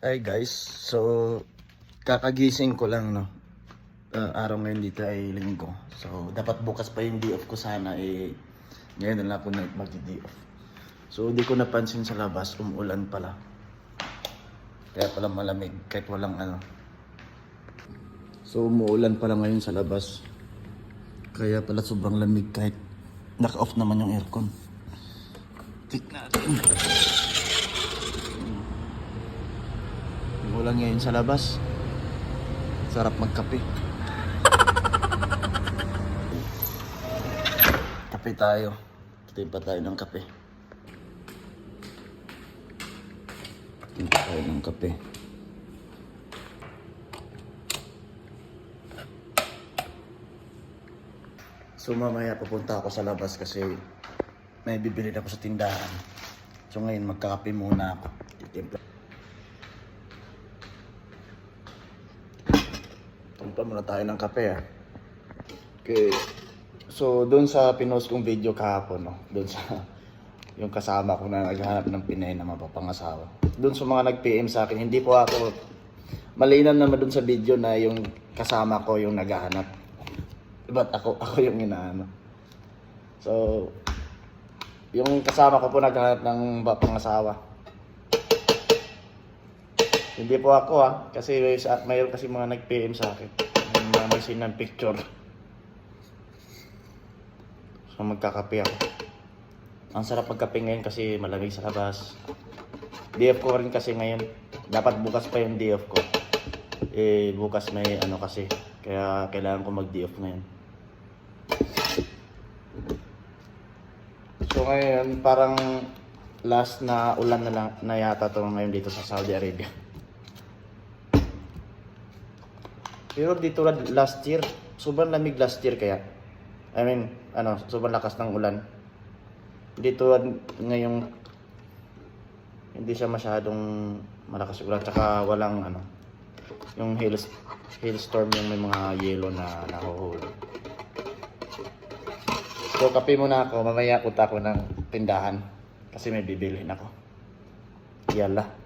Hi guys, so kakagising ko lang no. Araw ngayon dito ay linggo. So dapat bukas pa yung day off ko sana ngayon na lang ako mag-day off. So di ko napansin sa labas, umuulan pala. Kaya pala malamig kahit walang ano. So umuulan pala ngayon sa labas. Kaya pala sobrang lamig kahit naka-off naman yung aircon. Tignan natin. Ulan ngayon sa labas. Sarap magkape. Kape tayo. Timpa tayo ng kape. Timpa tayo ng kape. So mamaya pupunta ako sa labas kasi may bibili ako sa tindahan. So ngayon magkakape muna ako. Titimpa. Timpa muna tayo ng kape Okay. So doon sa pinost kong video kahapon doon sa yung kasama ko na naghahanap ng Pinay na mapapangasawa. Doon sa mga nag-PM sa akin, hindi po ako malinaw naman doon sa video na yung kasama ko yung naghahanap. Ba't ako yung inaano. So yung kasama ko po naghahanap ng mapapangasawa. Hindi po ako kasi mayroon kasi mga nag-PM sa akin. May ng picture. So magkakape ako. Ang sarap magkape ngayon kasi malamig sa labas. Day off ko rin kasi ngayon. Dapat bukas pa yung day off ko. Bukas may ano kasi. Kaya kailangan ko mag-day off ngayon. So ngayon parang last na ulan na lang na yata to ngayon dito sa Saudi Arabia. Pero dito last year, sobrang lamig last year kaya. Sobrang lakas ng ulan. Dito ngayong hindi siya masyadong malakas ulan tsaka walang yung hailstorm yung may mga yelo na nahuhulog. So kape muna ako, mamaya punta ako ng tindahan kasi may bibilhin ako. Yala.